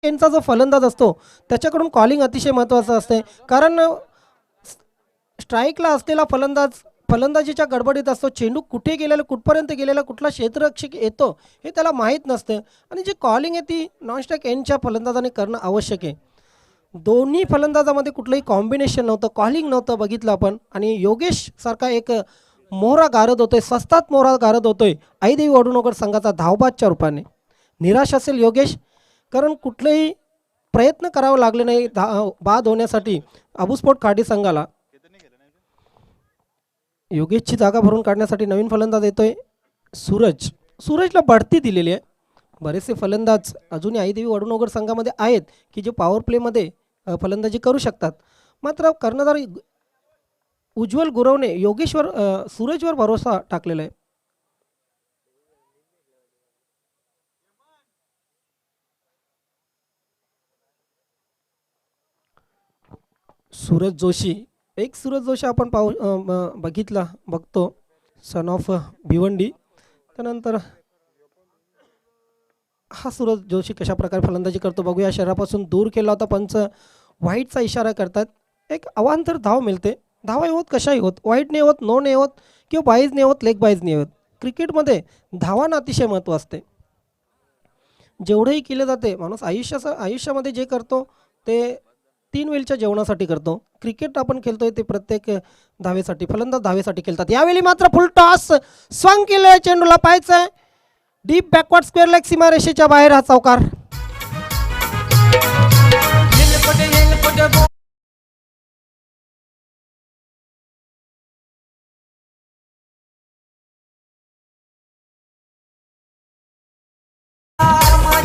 यांचा जो फलंदाज असतो त्याच्याकडून कॉलिंग अतिशय महत्त्वाचं असते. कारण स्ट्राईकला असलेला फलंदाजीच्या गडबडीत असतो. चेंडू कुठे गेलेला, कुठपर्यंत गेलेला, कुठला क्षेत्ररक्षक येतो हे त्याला माहीत नसतं. आणि जी कॉलिंग आहे ती नॉनस्ट्राईक एंडच्या फलंदाजाने करणं आवश्यक आहे. दोन्ही फलंदाजामध्ये कुठलंही कॉम्बिनेशन नव्हतं, कॉलिंग नव्हतं बघितलं आपण. आणि योगेश सारखा एक मोहरा गारद होतोय, स्वस्तात मोहरा गारद होतोय आईदेवी वडुणोकर संघाचा धावबादच्या रूपाने. निराश असेल योगेश, कारण कुठलेही प्रयत्न करावे लागले नाही बाद होण्यासाठी अबुस्पोर्ट खाडी संघाला. योगेशची जागा भरून काढण्यासाठी नवीन फलंदाज येतोय सूरजला बढती दिलेली आहे. बरेचसे फलंदाज अजूनही आईदेवी वडुणोगर संघामध्ये आहेत की जे पॉवर प्लेमध्ये फलंदाजी करू शकतात. मात्र कर्णधार उज्ज्वल गुरवने सूरजवर भरोसा टाकलेला आहे. सूरज जोशी, एक सूरज जोशी आपण बघतो, सन ऑफ भिवंडी. त्यानंतर हा सूरज जोशी कशा प्रकारे फलंदाजी करतो बघूया. शरीरापासून दूर केला होता पंच, वाईटचा इशारा करतात. एक अवांतर धाव मिळते. धावा होत कशाही होत, वाईट नाही होत, नो नाही होत किंवा बाईज नाही होत, लेग बाईज नाही होत. क्रिकेटमध्ये धावांना अतिशय महत्त्व असते. जेवढंही केले जाते माणूस आयुष्यामध्ये जे करतो ते 3 वेळच्या जेवणासाठी करतो. क्रिकेट आपण खेळतोय ते प्रत्येक धावेसाठी, फलंदाज धावेसाठी खेळतात. यावेळी मात्र फुल टॉस, स्वंग केले, चेंडूला पाहायचंय डीप बॅकवर्ड स्क्वेअर लेग, सीमारेषेच्या बाहेर हा चौकार.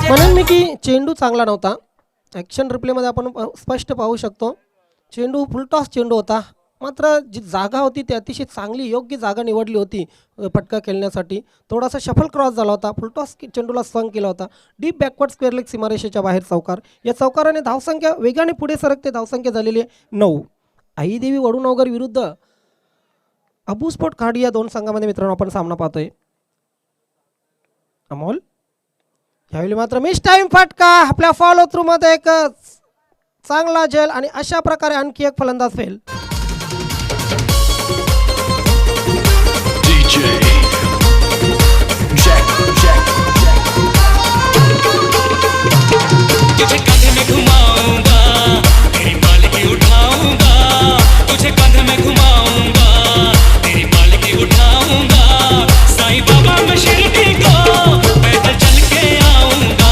म्हणून मी की चेंडू चांगला नव्हता. ॲक्शन रिप्लेमध्ये आपण स्पष्ट पाहू शकतो चेंडू फुल टॉस चेंडू होता. मात्र जी जागा होती ती अतिशय चांगली योग्य जागा निवडली होती फटका खेळण्यासाठी. थोडासा शफल क्रॉस झाला होता, फुल टॉस चेंडूला स्वंग केला होता. डीप बॅकवर्ड स्क्वेअर लेग, सीमारेषेच्या बाहेर चौकार. या चौकाराने धावसंख्या वेगाने पुढे सरकते. धावसंख्या झालेली आहे 9. आईदेवी वडूनगर विरुद्ध अबूस्पोर्ट खाडी या 2 संघामध्ये मित्रांनो आपण सामना पाहतोय. अमोल, यावेळी मात्र मिस टाइम फटका. आपल्या फॉलो थ्रू मध्ये एक चांगला झेल आणि अशा प्रकारे आणखी एक फलंदाज फेल. तुझे कंधे में घुमाऊंगा, तेरी मालिकी उठाऊंगा. तुझे कंधे में घुमाऊंगा, तेरी मालिकी उठाऊंगा. साईं बाबा में शिरडी को पैदल चल के आऊंगा.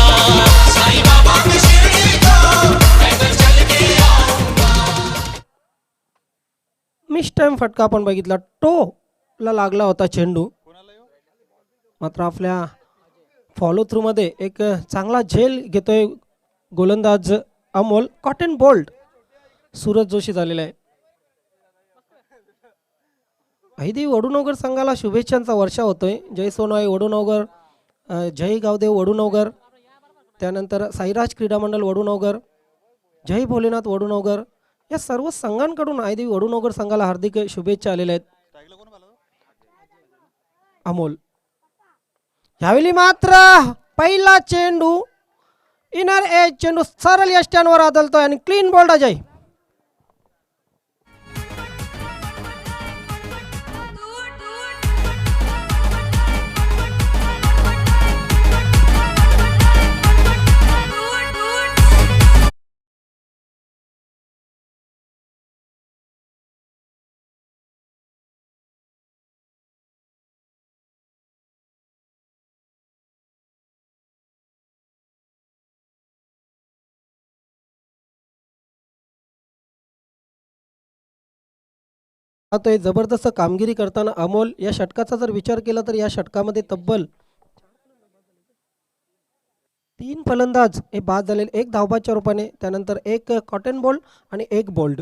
साईं बाबा में शिरडी को पैदल चल के आऊंगा. मिस टाइम फटका आपण बघितला, टो ला लागला होता चेंडू. मात्र आपल्या फॉलो थ्रू मध्ये एक चांगला झेल घेतोय गोलंदाज अमोल. कॉटन बोल्ड सूरज जोशी झालेला आहे. आईदेवी वडूनगर संघाला शुभेच्छांचा वर्षा होतोय. जय सोनाई वडूनगर, जय गावदेव वडूनगर, त्यानंतर साईराज क्रीडा मंडळ वडूनगर, जय भोलेनाथ वडूनगर या सर्व संघांकडून आईदेवी वडूनगर संघाला हार्दिक शुभेच्छा आलेल्या आहेत. अमोल, यावेळी मात्र पहिला चेंडू इनर एज चेंडू सरळ यष्ट्यांवर आदळतोय आणि क्लीन बोल्ड अजय. आता हे जबरदस्त कामगिरी करताना अमोल, या षटकाचा जर विचार केला तर या षटकामध्ये तब्बल 3 फलंदाज हे बाद झालेले, 1 धावबादच्या रूपाने, त्यानंतर 1 कॉटन बोल्ड आणि 1 बोल्ड.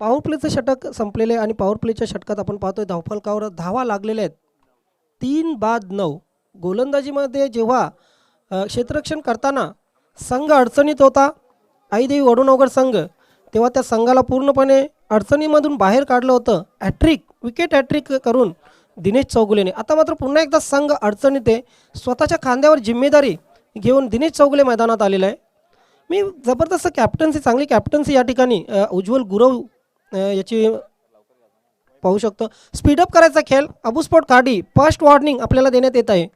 पॉवर प्लेचं षटक संपलेले आणि पॉवर प्लेच्या षटकात आपण पाहतोय धावफलकावर धावा लागलेल्या आहेत 3 बाद 9. गोलंदाजीमध्ये जेव्हा क्षेत्ररक्षण करताना संघ अडचणीत होता आईदेवी वडूनगर संघ, तेव्हा त्या संघाला पूर्णपणे अडचणीमधून बाहेर काढलं होतं विकेट हॅट्रिक करून दिनेश चौगुलेने. आता मात्र पुन्हा एकदा संघ अडचणीत आहे. स्वतःच्या खांद्यावर जिम्मेदारी घेऊन दिनेश चौगुले मैदानात आलेला आहे. मी जबरदस्त चांगली कॅप्टन्सी या ठिकाणी उज्ज्वल गुरव याची पाहू शकतो. स्पीडअप करायचा खेळ, अबूस्पोर्ट खाडी फर्स्ट वॉर्निंग आपल्याला देण्यात येत आहे.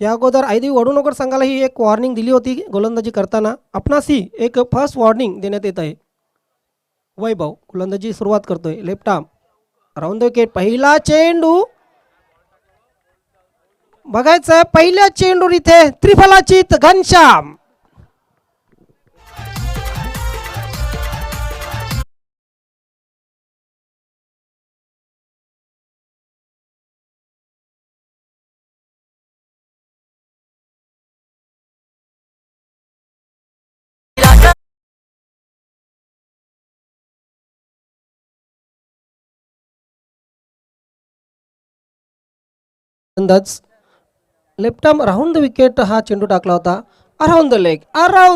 या अगोदर आईदेवी वडूनगर संघाला ही एक वॉर्निंग दिली होती गोलंदाजी करताना. आपणासही एक फर्स्ट वॉर्निंग देण्यात येत आहे. वैभव गोलंदाजी सुरुवात करतोय, left arm round the wicket. पहिला चेंडू बघायचं, पहिल्या चेंडूर इथे त्रिफलाची घनश्याम. अंदाज left arm round the wicket हा चेंडू टाकला होता. अराउंड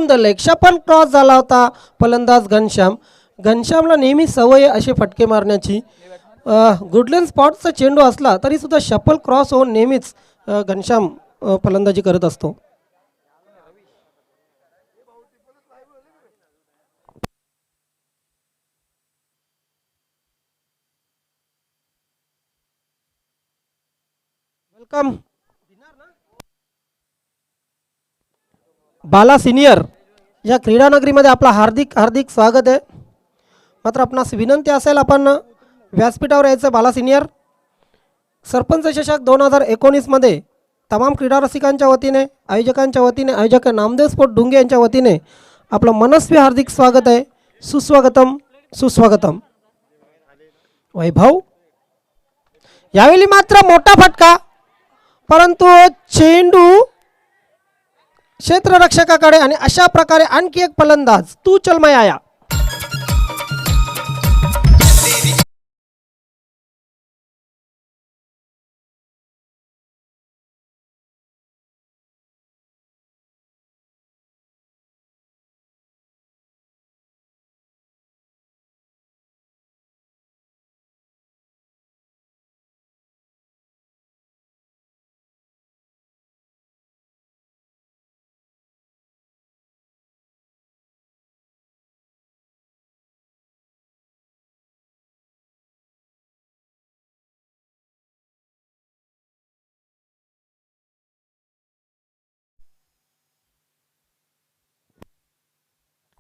द लेग शपल क्रॉस झाला होता. फलंदाज घनश्यामला नेहमी सवय आहे असे फटके मारण्याची. गुडलँड स्पॉटचा चेंडू असला तरी सुद्धा शपल क्रॉस होऊन नेहमीच घनश्याम फलंदाजी करत असतो. वेलकम बाला सिनियर या क्रीडानगरीमध्ये आपलं हार्दिक हार्दिक स्वागत आहे. मात्र आपणास विनंती असेल आपण व्यासपीठावर यायचं. बाला सिनियर सरपंच चषक 2019मध्ये तमाम क्रीडा रसिकांच्या वतीने आयोजकांच्या वतीने आयोजक नामदेव स्पोर्ट डुंगे यांच्या वतीने आपलं मनस्वी हार्दिक स्वागत आहे. सुस्वागतम सुस्वागतम. वैभव यावेळी मात्र मोठा फटका, परंतु चेंडू क्षेत्ररक्षकाकडे आणि अशा प्रकारे आणखी एक फलंदाज तू चल मैं आया.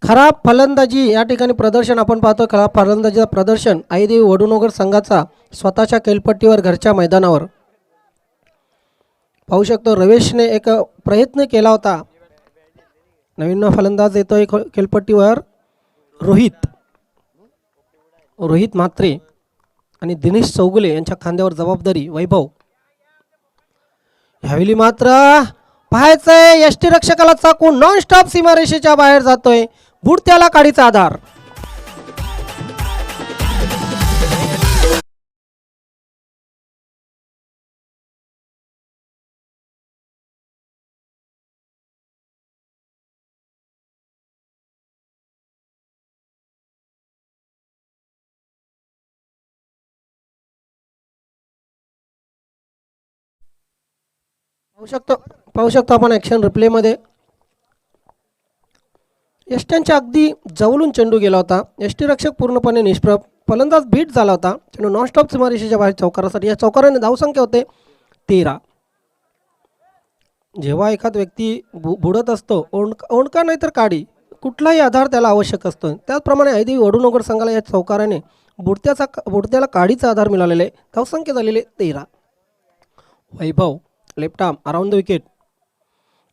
खराब फलंदाजी या ठिकाणी प्रदर्शन आपण पाहतो. खराब फलंदाजीचं प्रदर्शन आईदेवी वडूनगर संघाचा स्वतःच्या खेळपट्टीवर घरच्या मैदानावर पाहू शकतो. रवेशने एक प्रयत्न केला होता. नवीन फलंदाज येतोय खेळपट्टीवर रोहित म्हात्रे आणि दिनेश चौगुले यांच्या खांद्यावर जबाबदारी वैभव. ह्यावेळी मात्र पाहायचंय यष्टीरक्षकाला चाकून नॉन स्टॉप सीमारेषेच्या बाहेर जातोय. बुडत्याला काडीचा आधार. पाहू शकतो आपण ॲक्शन रिप्लेमध्ये यष्ट्यांच्या अगदी जवळून चेंडू गेला होता. यष्टीरक्षक पूर्णपणे निष्प्रभ. फलंदाज बीट झाला होता. चेंडू नॉनस्टॉप सीमारेषेच्या बाहेर चौकारासाठी. या चौकाराने धावसंख्या होते 13. जेव्हा एखाद व्यक्ती बुडत असतो ओंडका नाही तर काडी कुठलाही आधार त्याला आवश्यक असतो. त्याचप्रमाणे आईदेवी वडूनगर संघाला या चौकाराने बुडत्याला काडीचा आधार मिळालेला आहे. धावसंख्या झालेले 13. Vaibhav left arm around the wicket.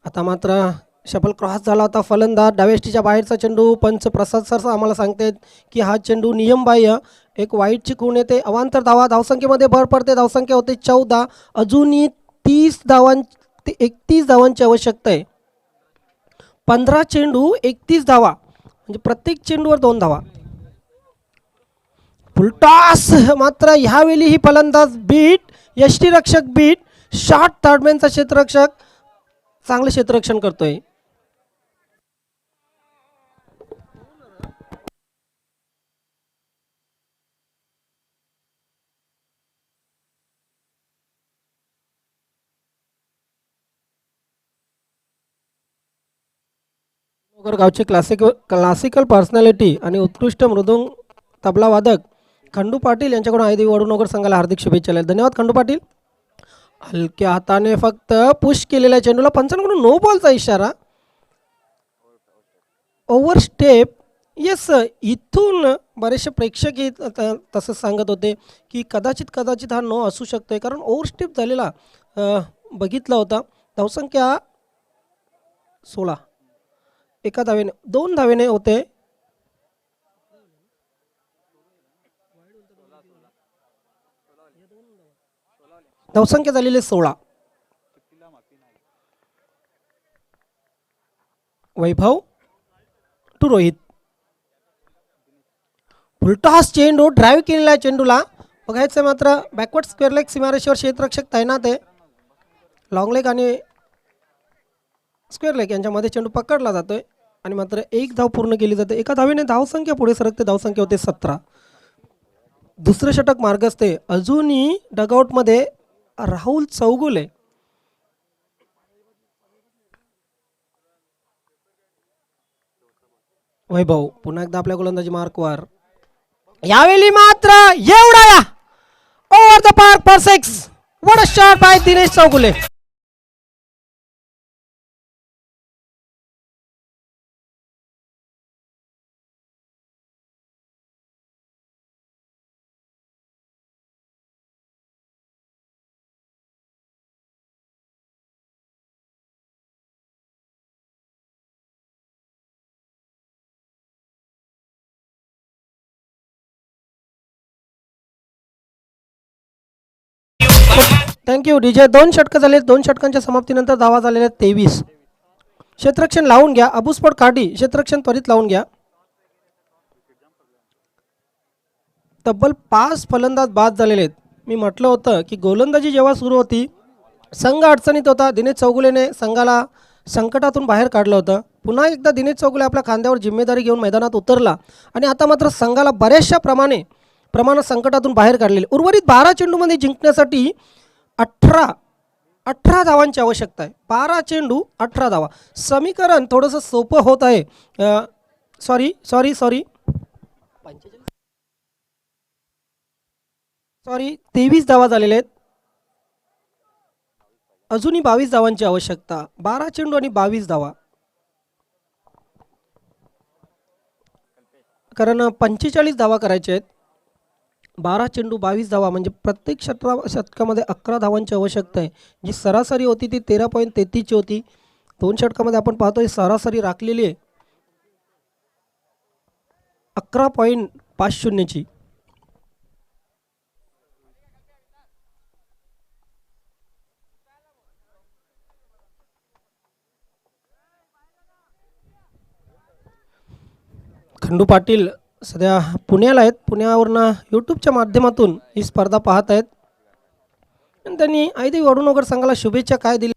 आता मात्र शपल क्रॉस झाला होता. फलंदाज डावेष्टीच्या बाहेरचा चेंडू. पंच प्रसाद सर आम्हाला सांगतात की हा चेंडू नियमबाह्य. एक वाईटची खूण येते. अवांतर धावा. धावसंख्येमध्ये भर पडते. धावसंख्या होते 14. अजूनही 31 धावांची आवश्यकता आहे. 15 चेंडू 31 धावा म्हणजे प्रत्येक चेंडूवर 2 धावा. फुलटॉस मात्र ह्यावेळी ही फलंदाज बीट. यष्टीरक्षक बीट. शॉर्ट थर्डमॅनचा क्षेत्ररक्षक चांगलं क्षेत्ररक्षण करतोय. गावचे क्लासिकल पर्सनॅलिटी आणि उत्कृष्ट मृदुंग तबला वादक खंडू पाटील यांच्याकडून आईदेवी वडूनगर संघाला हार्दिक शुभेच्छा. धन्यवाद खंडू पाटील. हलक्या हाताने फक्त पुश केलेल्या चेंडूला पंचांकडून नो बॉलचा इशारा. Over step. येस, इथून बरेचसे प्रेक्षकही तसं सांगत होते की कदाचित हा नो असू शकतोय कारण ओव्हर स्टेप झालेला बघितला होता. धावसंख्या 16. 1 धावेने 2 धावेने होते. धावसंख्या झालेली 16. वैभव टू रोहित. फुलटॉस चेंडू. ड्राईव्ह केलेला चेंडूला बघायचं मात्र बॅकवर्ड स्क्वेअर लेग सीमारेषेवर क्षेत्ररक्षक तैनात आहे. लॉंग लेग आणि स्क्वेअर लेग यांच्यामध्ये चेंडू पकडला जातोय आणि मात्र एक धाव पूर्ण केली जाते. एका धावेने धावसंख्या पुढे सरकते. धावसंख्या होते 17. दुसरं षटक मार्गस्थे. अजूनही डगआउटमध्ये राहुल चौगुले. वैभव पुन्हा एकदा आपल्या गोलंदाजी मार्कवर. यावेळी मात्र एवढा या over the park for 6. What a shot by Dinesh Chougule. Thank you DJ. 2 षटकं झाले. 2 षटकांच्या समाप्तीनंतर धावा झालेल्या 23. क्षेत्ररक्षण लावून घ्या. अबूस्पोर्ट खाडी क्षेत्ररक्षण त्वरित लावून घ्या. तब्बल 5 फलंदाज बाद झालेले आहेत. मी म्हटलं होतं की गोलंदाजी जेव्हा सुरू होती संघ अडचणीत होता. दिनेश चौगुलेने संघाला संकटातून बाहेर काढलं होतं. पुन्हा एकदा दिनेश चौगुले आपल्या खांद्यावर जिम्मेदारी घेऊन मैदानात उतरला आणि आता मात्र संघाला बऱ्याचशा प्रमाणात संकटातून बाहेर काढलेले. उर्वरित 12 चेंडूमध्ये जिंकण्यासाठी 18 धावांची आवश्यकता आहे. 12 चेंडू 18 धावा. समीकरण थोडंसं सोपं होत आहे. सॉरी 23 धावा झालेल्या आहेत. अजूनही 22 धावांची आवश्यकता. 12 चेंडू आणि 22 धावा. कारण 45 धावा करायच्या आहेत. 12 चेंडू 22 धावा म्हणजे प्रत्येक षटकामध्ये 11 धावांची आवश्यकता आहे. जी सरासरी होती ती 13.33 होती. 2 षटकामध्ये आपण पाहतोय सरासरी राखलेली आहे 11.50 खंडू पाटील सध्या पुण्याला आहेत. पुण्यावरनं यूट्यूबच्या माध्यमातून ही स्पर्धा पाहत आहेत आणि त्यांनी आयदेवी वडूनगर संघाला शुभेच्छा काय दिली.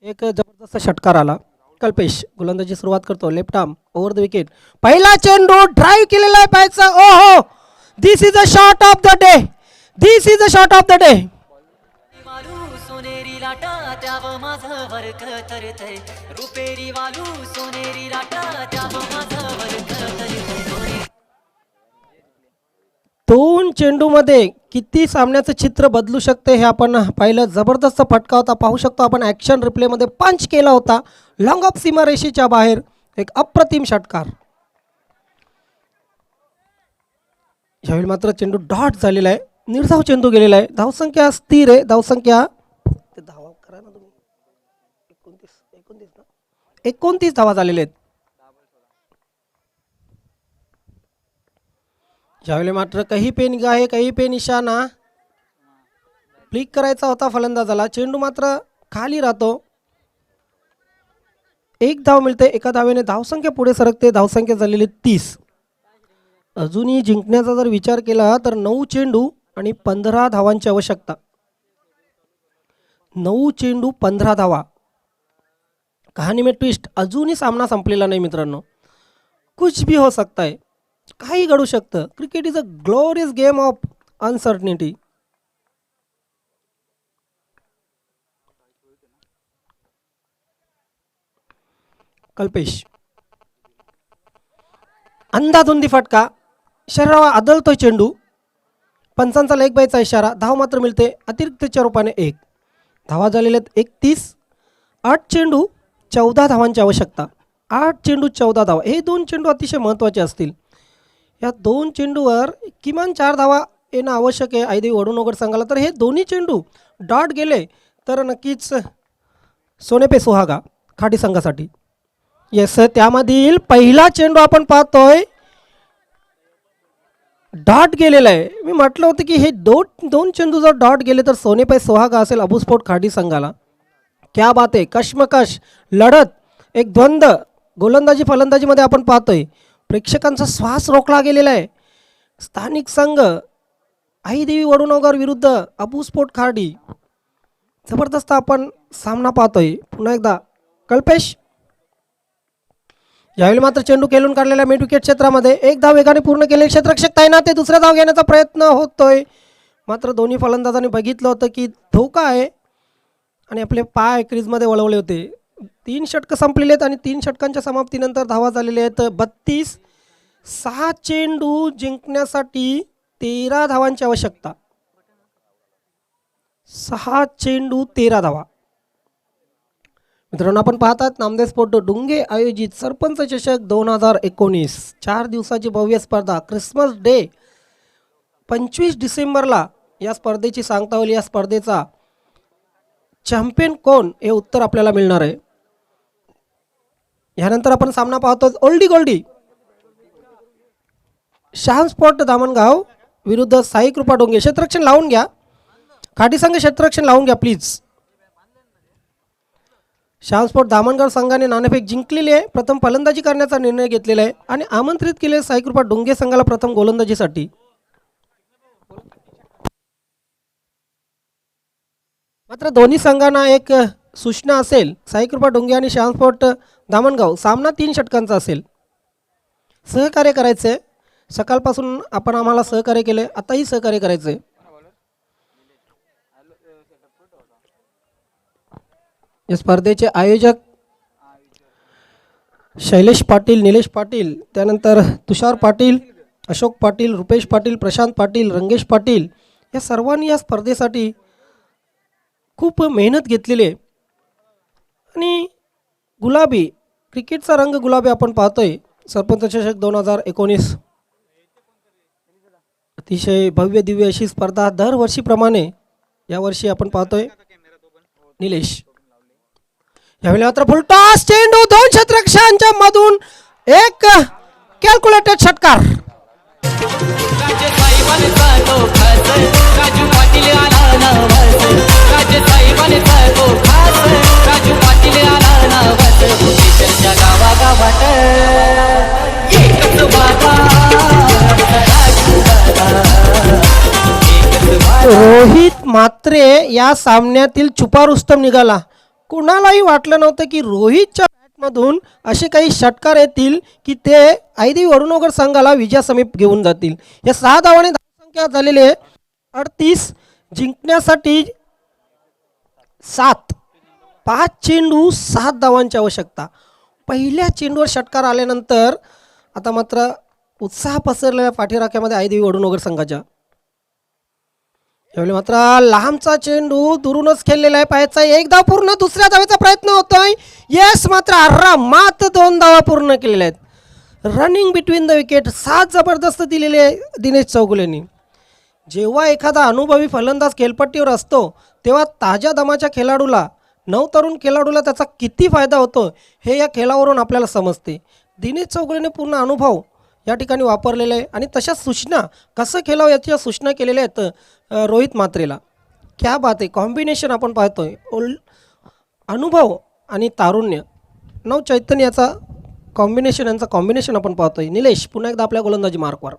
एक जबरदस्त षटकार आला. कल्पेश गोलंदाजी सुरुवात करतो. Left arm over the wicket. पहिला चेंडू ड्राईव्ह केलेला आहे पायचा. ओहो, this is a shot of the day. This is a shot of the day. सोनेरी लाटा त्याव माझं वर्क तरतय. रुपेरी वालू सोनेरी लाटा त्याव माझं वर्क तरतय. 2 चेंडूमध्ये किती सामन्याचं चित्र बदलू शकते हे आपण पाहिलं. जबरदस्त फटका होता. पाहू शकतो आपण ॲक्शन रिप्लेमध्ये पंच केला होता. लॉंग ऑफ सीमारेषेच्या बाहेर एक अप्रतिम षटकार. यावेळी मात्र चेंडू डॉट झालेला आहे. निर्धाव चेंडू गेलेला आहे. धावसंख्या स्थिर आहे. धावसंख्या धावा करा ना तुम्ही. 29 धावा झालेले आहेत. यावेळी मात्र कहीं पे निगाहे कहीं पे निशाणा. फ्लिक करायचा होता फलंदाजाला. चेंडू मात्र खाली राहतो. 1 धाव मिळते. एका धावेने धावसंख्या पुढे सरकते. धावसंख्या झालेली 30. अजूनही जिंकण्याचा जर विचार केला तर 9 चेंडू आणि 15 धावांची आवश्यकता. 9 चेंडू 15 धावा. कहाणी में ट्विस्ट. अजूनही सामना संपलेला नाही मित्रांनो. कुछ भी हो सकता है. काही घडू शकतं. Cricket is a glorious game of uncertainty. Kalpesh अंधाधुंदी फटका. शरीरावर आदळतोय चेंडू. पंचांचा लेग बायचा इशारा. धाव मात्र मिळते अतिरिक्तच्या रूपाने 1. धावा झालेल्या 31. 8 चेंडू 14 धावांची आवश्यकता. 8 चेंडू 14 धावा. हे 2 चेंडू अतिशय महत्त्वाचे असतील. या 2 चेंडूवर किमान 4 धावा येणं आवश्यक आहे आयदेवी वडूनगर संघाला. तर हे दोन्ही चेंडू डॉट गेले तर नक्कीच सोने पे सुहागा खाडी संघासाठी. येस, त्यामधील पहिला चेंडू आपण पाहतोय डॉट गेलेला आहे. मी म्हटलं होतं की हे दोन चेंडू जर डॉट गेले तर सोने पे सुहागा असेल अबूस्पोर्ट खाडी संघाला. क्या बात आहे. कश्मकश लढत. एक द्वंद्व गोलंदाजी फलंदाजीमध्ये आपण पाहतोय. प्रेक्षकांचा श्वास रोखला गेलेला आहे. स्थानिक संघ आईदेवी वडूनगर विरुद्ध अबूस्पोर्ट खाडी. जबरदस्त आपण सामना पाहतोय. पुन्हा एकदा कल्पेश यावेळी मात्र चेंडू खेळून काढलेल्या मिड विकेट क्षेत्रामध्ये एक धाव वेगाने पूर्ण केले क्षेत्ररक्षक तैनात आहे. दुसरा धाव घेण्याचा प्रयत्न होतोय, मात्र दोन्ही फलंदाजांनी बघितलं होतं की धोका आहे आणि आपले पाय क्रीजमध्ये वळवले होते. 3 षटकं संपलेले आहेत आणि 3 षटकांच्या समाप्तीनंतर धावा झालेल्या आहेत 32. 6 चेंडू जिंकण्यासाठी 13 धावांची आवश्यकता. 6 चेंडू 13 धावा. मित्रांनो, आपण पाहतात नामदेव स्पोर्ट डुंगे आयोजित सरपंच चषक 2019 4 दिवसाची भव्य स्पर्धा. क्रिसमस डे 25 डिसेंबरला या स्पर्धेची सांगता होईल. या स्पर्धेचा चॅम्पियन कोण हे उत्तर आपल्याला मिळणार आहे. यानंतर आपण सामना पाहतो ओल्डी गोल्डी श्याम स्पोर्ट दामणगाव विरुद्ध साई कृपा डोंगे. क्षेत्ररक्षण लावून घ्या, खाटी संघ क्षेत्ररक्षण लावून घ्या प्लीज. श्याम स्पोर्ट दामणगाव संघाने नाणेफेक जिंकलेली आहे. प्रथम फलंदाजी करण्याचा निर्णय घेतलेला आहे आणि आमंत्रित केले साई कृपा डोंगे संघाला प्रथम गोलंदाजीसाठी. मात्र दोन्ही संघांना एक सूचना असेल. साई कृपा डोंगे आणि श्याम स्पोर्ट दामणगाव सामना 3 षटकांचा असेल. सहकार्य करायचं आहे. सकाळपासून आपण आम्हाला सहकार्य केले, आताही सहकार्य करायचं आहे. या स्पर्धेचे आयोजक शैलेश पाटील, निलेश पाटील, त्यानंतर तुषार पाटील, अशोक पाटील, रुपेश पाटील, प्रशांत पाटील, रंगेश पाटील या सर्वांनी या स्पर्धेसाठी खूप मेहनत घेतलेली आहे. आणि गुलाबी क्रिकेटचा रंग गुलाबी आपण पाहतोय. सरपंच चषक 2019 अतिशय भव्य दिव्य अशी स्पर्धा दरवर्षीप्रमाणे यावर्षी आपण पाहतोय. निलेश यावेळी मात्र फुलटॉस चेंडू 2 क्षेत्ररक्षकांच्या मधून एक कॅल्क्युलेटेड षटकार. रोहित म्हात्रे या सामन्यातील छुपा रुस्तम निघाला. कुणालाही वाटलं नव्हतं की रोहितच्या बॅटमधून असे काही षटकार येतील की ते आयदेवी वडुनगर संघाला विजयासमीप घेऊन जातील. या 6 धावाने धावसंख्या झालेली आहे 38. जिंकण्यासाठी 7. 5 चेंडू 7 धावांची आवश्यकता. पहिल्या चेंडूवर षटकार आल्यानंतर आता मात्र उत्साह पसरलेल्या पाठीराख्यामध्ये आयदेवी वडुनगर संघाच्या. यावेळी मात्र लांबचा चेंडू दुरूनच खेळलेला आहे. पायाचा 1 धाव पूर्ण. दुसऱ्या धावेचा प्रयत्न होतोय. यस, मात्र आरामात 2 धावा पूर्ण केलेल्या आहेत. रनिंग बिटवीन द विकेट साथ जबरदस्त दिलेली आहे दिनेश चौगुलेंनी. जेव्हा एखादा अनुभवी फलंदाज खेळपट्टीवर असतो तेव्हा ताज्या दमाच्या खेळाडूला, नवतरुण खेळाडूला त्याचा किती फायदा होतो हे या खेळावरून आपल्याला समजते. दिनेश चौगुलेने पूर्ण अनुभव या ठिकाणी वापरलेले आहे आणि तशा सूचना कसं खेळावं याच्या सूचना केलेल्या आहेत रोहित म्हात्रेला. क्या बात आहे. कॉम्बिनेशन आपण पाहतोय. अनुभव आणि तारुण्य, नव चैतन्याचा कॉम्बिनेशन, यांचा कॉम्बिनेशन आपण पाहतोय. निलेश पुन्हा एकदा आपल्या गोलंदाजी मार्कवर.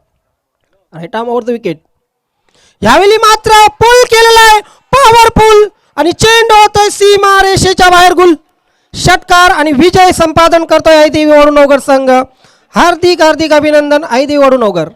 Right arm over the wicket. यावेळी मात्र पुल केलेला आहे, पॉवरफुल, आणि चेंडू होतोय सीमा रेषेच्या बाहेर. गुल षटकार आणि विजय संपादन करतोय आयदेवी वडुनगर संघ. हार्दिक हार्दिक अभिनंदन आयदेवी वडुनगर.